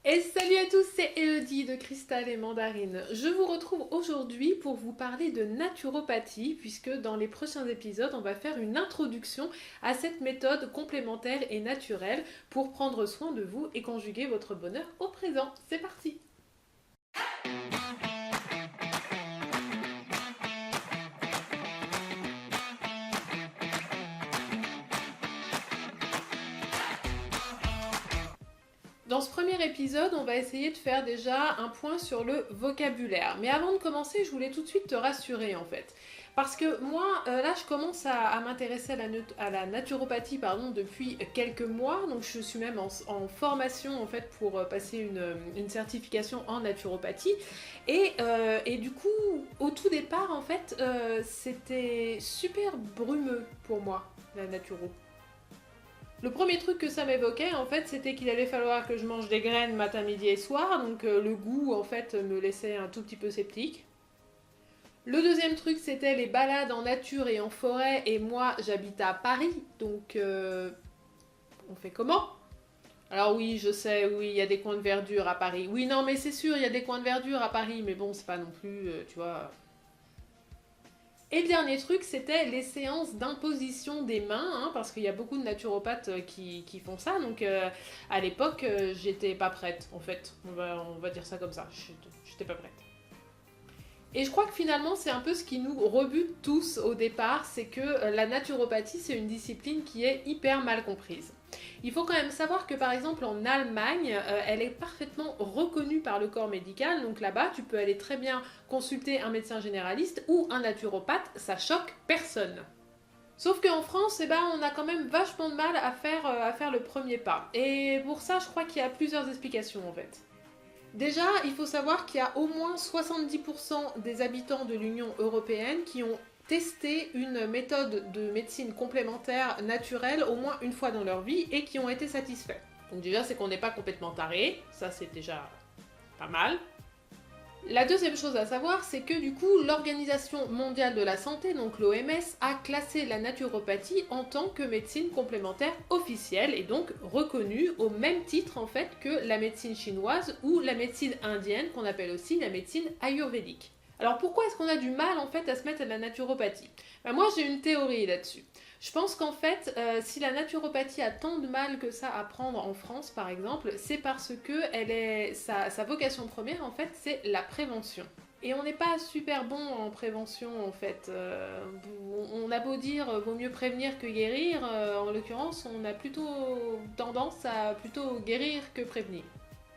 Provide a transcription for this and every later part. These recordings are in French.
Et salut à tous, c'est Elodie de Cristal et Mandarine. Je vous retrouve aujourd'hui pour vous parler de naturopathie, puisque dans les prochains épisodes, on va faire une introduction à cette méthode complémentaire et naturelle pour prendre soin de vous et conjuguer votre bonheur au présent. C'est parti! Dans ce premier épisode, on va essayer de faire déjà un point sur le vocabulaire. Mais avant de commencer, je voulais tout de suite te rassurer en fait. Parce que moi, là, je commence à m'intéresser à la naturopathie depuis quelques mois. Donc, je suis même en formation en fait pour passer une certification en naturopathie. Et du coup, au tout départ, en fait, c'était super brumeux pour moi, la naturo. Le premier truc que ça m'évoquait, en fait, c'était qu'il allait falloir que je mange des graines matin, midi et soir, donc le goût, en fait, me laissait un tout petit peu sceptique. Le deuxième truc, c'était les balades en nature et en forêt, et moi, j'habite à Paris, donc on fait comment? Alors oui, je sais, oui, il y a des coins de verdure à Paris. Oui, non, mais c'est sûr, il y a des coins de verdure à Paris, mais bon, c'est pas non plus, tu vois... Et le dernier truc, c'était les séances d'imposition des mains, hein, parce qu'il y a beaucoup de naturopathes qui font ça. Donc à l'époque, j'étais pas prête, en fait. On va dire ça comme ça. J'étais pas prête. Et je crois que finalement, c'est un peu ce qui nous rebute tous au départ, c'est que la naturopathie, c'est une discipline qui est hyper mal comprise. Il faut quand même savoir que par exemple en Allemagne, elle est parfaitement reconnue par le corps médical, donc là-bas tu peux aller très bien consulter un médecin généraliste ou un naturopathe, ça choque personne. Sauf qu'en France, on a quand même vachement de mal à faire le premier pas. Et pour ça, je crois qu'il y a plusieurs explications en fait. Déjà, il faut savoir qu'il y a au moins 70% des habitants de l'Union européenne qui ont testé une méthode de médecine complémentaire naturelle au moins une fois dans leur vie et qui ont été satisfaits. Donc déjà, c'est qu'on n'est pas complètement taré, ça c'est déjà pas mal. La deuxième chose à savoir, c'est que du coup, l'Organisation mondiale de la santé, donc l'OMS, a classé la naturopathie en tant que médecine complémentaire officielle et donc reconnue au même titre en fait que la médecine chinoise ou la médecine indienne qu'on appelle aussi la médecine ayurvédique. Alors pourquoi est-ce qu'on a du mal en fait à se mettre à la naturopathie? Moi j'ai une théorie là-dessus. Je pense qu'en fait, si la naturopathie a tant de mal que ça à prendre en France, par exemple, c'est parce que sa vocation première, en fait, c'est la prévention. Et on n'est pas super bon en prévention, en fait. On a beau dire vaut mieux prévenir que guérir, en l'occurrence, on a plutôt tendance à plutôt guérir que prévenir.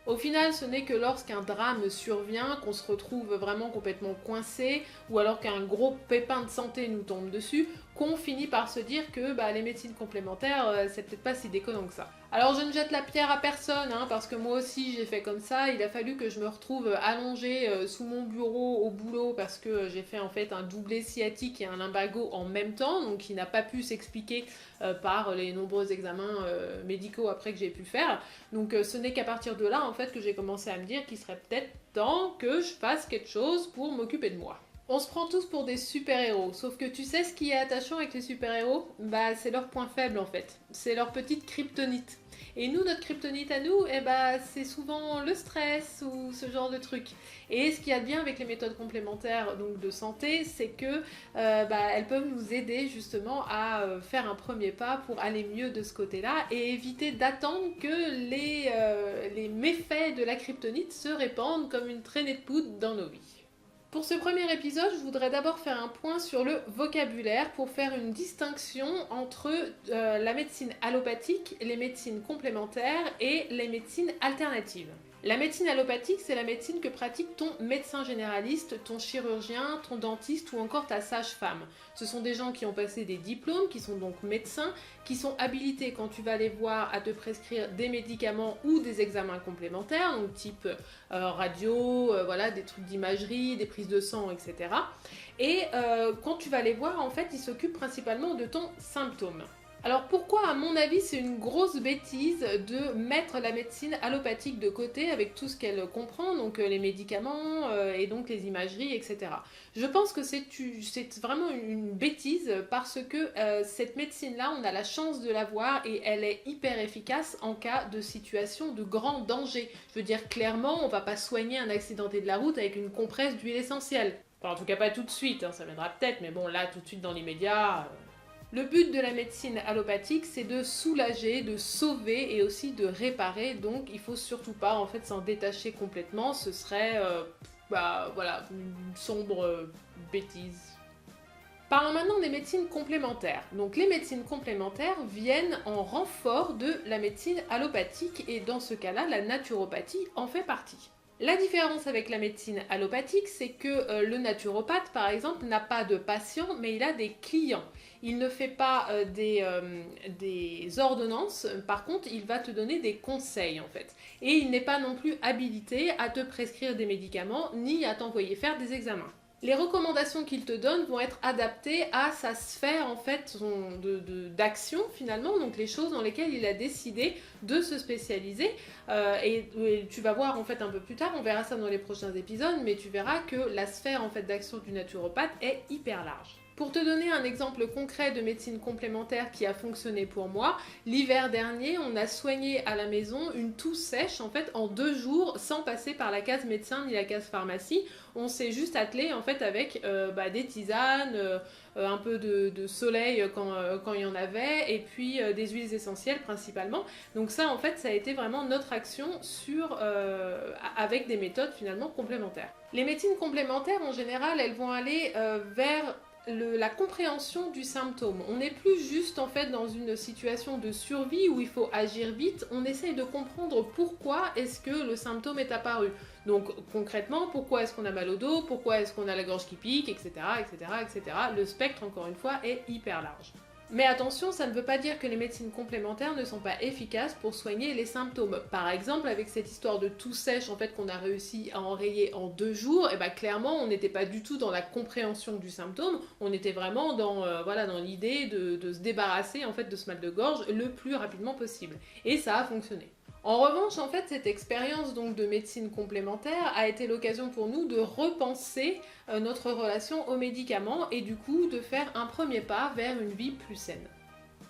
Au final, ce n'est que lorsqu'un drame survient qu'on se retrouve vraiment complètement coincé, ou alors qu'un gros pépin de santé nous tombe dessus, qu'on finit par se dire que les médecines complémentaires, c'est peut-être pas si déconnant que ça. Alors je ne jette la pierre à personne, hein, parce que moi aussi j'ai fait comme ça, il a fallu que je me retrouve allongée sous mon bureau au boulot, parce que j'ai fait en fait un doublé sciatique et un lumbago en même temps, donc qui n'a pas pu s'expliquer par les nombreux examens médicaux après que j'ai pu faire. Donc ce n'est qu'à partir de là en fait que j'ai commencé à me dire qu'il serait peut-être temps que je fasse quelque chose pour m'occuper de moi. On se prend tous pour des super-héros, sauf que tu sais ce qui est attachant avec les super-héros? C'est leur point faible en fait, c'est leur petite kryptonite. Et nous, notre kryptonite à nous, c'est souvent le stress ou ce genre de truc. Et ce qu'il y a de bien avec les méthodes complémentaires donc de santé, c'est que elles peuvent nous aider justement à faire un premier pas pour aller mieux de ce côté-là et éviter d'attendre que les méfaits de la kryptonite se répandent comme une traînée de poudre dans nos vies. Pour ce premier épisode, je voudrais d'abord faire un point sur le vocabulaire pour faire une distinction entre la médecine allopathique, les médecines complémentaires et les médecines alternatives. La médecine allopathique, c'est la médecine que pratique ton médecin généraliste, ton chirurgien, ton dentiste ou encore ta sage-femme. Ce sont des gens qui ont passé des diplômes, qui sont donc médecins, qui sont habilités quand tu vas les voir à te prescrire des médicaments ou des examens complémentaires, donc type radio, des trucs d'imagerie, des prises de sang, etc. Et quand tu vas les voir, en fait, ils s'occupent principalement de ton symptôme. Alors pourquoi, à mon avis, c'est une grosse bêtise de mettre la médecine allopathique de côté avec tout ce qu'elle comprend, donc les médicaments et donc les imageries, etc. Je pense que c'est vraiment une bêtise parce que cette médecine-là, on a la chance de l'avoir et elle est hyper efficace en cas de situation de grand danger. Je veux dire, clairement, on va pas soigner un accidenté de la route avec une compresse d'huile essentielle. Enfin, en tout cas, pas tout de suite, hein, ça viendra peut-être, mais bon, là, tout de suite, dans l'immédiat... Le but de la médecine allopathique, c'est de soulager, de sauver et aussi de réparer. Donc, il faut surtout pas en fait s'en détacher complètement. Ce serait, voilà, une sombre bêtise. Parlons maintenant des médecines complémentaires. Donc, les médecines complémentaires viennent en renfort de la médecine allopathique et dans ce cas-là, la naturopathie en fait partie. La différence avec la médecine allopathique, c'est que le naturopathe, par exemple, n'a pas de patients, mais il a des clients. Il ne fait pas des ordonnances, par contre, il va te donner des conseils, en fait. Et il n'est pas non plus habilité à te prescrire des médicaments, ni à t'envoyer faire des examens. Les recommandations qu'il te donne vont être adaptées à sa sphère en fait d'action finalement, donc les choses dans lesquelles il a décidé de se spécialiser. Et tu vas voir en fait un peu plus tard, on verra ça dans les prochains épisodes, mais tu verras que la sphère en fait d'action du naturopathe est hyper large. Pour te donner un exemple concret de médecine complémentaire qui a fonctionné pour moi, l'hiver dernier, on a soigné à la maison une toux sèche en fait en 2 jours sans passer par la case médecin ni la case pharmacie. On s'est juste attelé en fait avec des tisanes, un peu de soleil quand il y en avait, et puis des huiles essentielles principalement. Donc ça en fait, ça a été vraiment notre action avec des méthodes finalement complémentaires. Les médecines complémentaires en général, elles vont aller vers la compréhension du symptôme. On n'est plus juste en fait dans une situation de survie où il faut agir vite, on essaye de comprendre pourquoi est-ce que le symptôme est apparu. Donc concrètement, pourquoi est-ce qu'on a mal au dos, pourquoi est-ce qu'on a la gorge qui pique, etc., etc., etc. Le spectre, encore une fois, est hyper large. Mais attention, ça ne veut pas dire que les médecines complémentaires ne sont pas efficaces pour soigner les symptômes. Par exemple, avec cette histoire de toux sèche en fait qu'on a réussi à enrayer en 2 jours, et clairement on n'était pas du tout dans la compréhension du symptôme, on était vraiment dans l'idée de se débarrasser en fait de ce mal de gorge le plus rapidement possible. Et ça a fonctionné. En revanche, en fait, cette expérience donc de médecine complémentaire a été l'occasion pour nous de repenser notre relation aux médicaments et du coup de faire un premier pas vers une vie plus saine.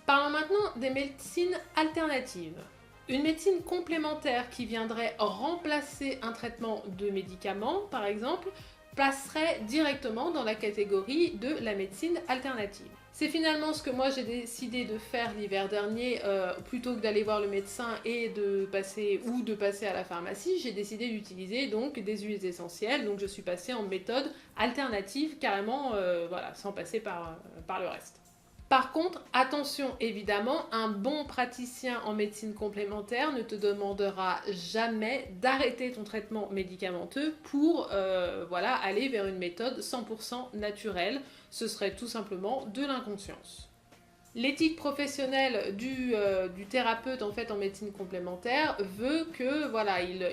Parlons maintenant des médecines alternatives. Une médecine complémentaire qui viendrait remplacer un traitement de médicaments, par exemple, passerait directement dans la catégorie de la médecine alternative. C'est finalement ce que moi j'ai décidé de faire l'hiver dernier, plutôt que d'aller voir le médecin et de passer à la pharmacie, j'ai décidé d'utiliser donc des huiles essentielles, donc je suis passée en méthode alternative carrément, sans passer par le reste. Par contre, attention évidemment, un bon praticien en médecine complémentaire ne te demandera jamais d'arrêter ton traitement médicamenteux pour aller vers une méthode 100% naturelle. Ce serait tout simplement de l'inconscience. L'éthique professionnelle du thérapeute en fait en médecine complémentaire veut que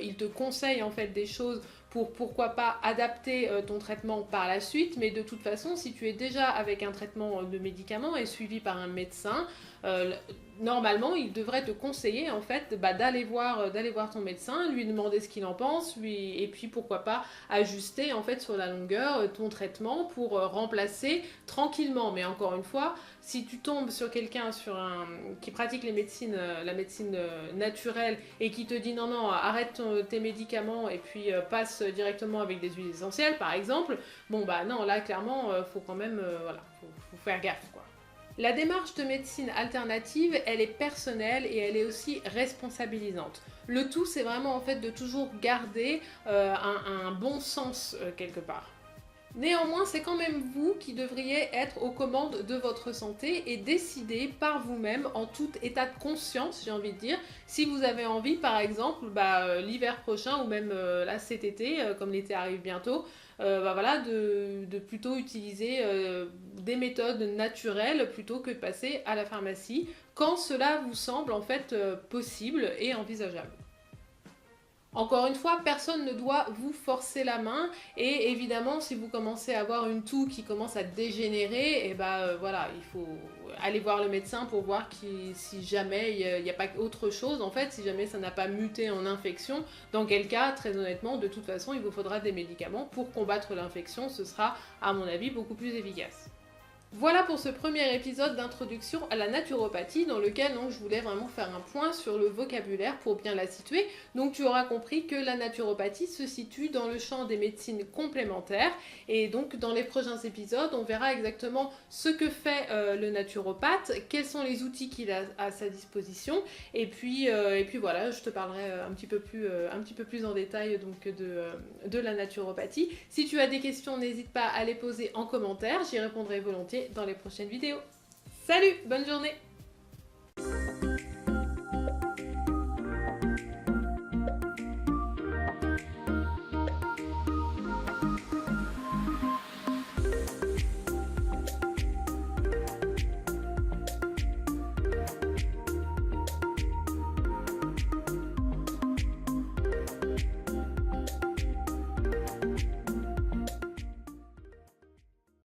il te conseille en fait des choses pour pourquoi pas adapter ton traitement par la suite, mais de toute façon si tu es déjà avec un traitement de médicaments et suivi par un médecin, normalement il devrait te conseiller en fait d'aller voir ton médecin, lui demander ce qu'il en pense, et puis pourquoi pas ajuster en fait sur la longueur ton traitement pour remplacer tranquillement. Mais encore une fois, si tu tombes sur quelqu'un qui pratique la médecine naturelle et qui te dit non, arrête tes médicaments et puis passe directement avec des huiles essentielles par exemple, non, là clairement faut quand même faut faire gaffe quoi. La démarche de médecine alternative, elle est personnelle et elle est aussi responsabilisante. Le tout, c'est vraiment en fait de toujours garder un bon sens quelque part. Néanmoins, c'est quand même vous qui devriez être aux commandes de votre santé et décider par vous-même, en tout état de conscience, j'ai envie de dire, si vous avez envie, par exemple, l'hiver prochain ou même là cet été, comme l'été arrive bientôt, de plutôt utiliser des méthodes naturelles plutôt que de passer à la pharmacie, quand cela vous semble en fait possible et envisageable. Encore une fois, personne ne doit vous forcer la main et évidemment si vous commencez à avoir une toux qui commence à dégénérer, et voilà, il faut aller voir le médecin pour voir si jamais il n'y a pas autre chose en fait, si jamais ça n'a pas muté en infection, dans quel cas, très honnêtement, de toute façon, il vous faudra des médicaments pour combattre l'infection, ce sera à mon avis beaucoup plus efficace. Voilà pour ce premier épisode d'introduction à la naturopathie dans lequel donc, je voulais vraiment faire un point sur le vocabulaire pour bien la situer. Donc tu auras compris que la naturopathie se situe dans le champ des médecines complémentaires et donc dans les prochains épisodes on verra exactement ce que fait le naturopathe, quels sont les outils qu'il a à sa disposition et puis voilà, je te parlerai un petit peu plus en détail donc, de la naturopathie. Si tu as des questions, n'hésite pas à les poser en commentaire, j'y répondrai volontiers dans les prochaines vidéos. Salut, bonne journée!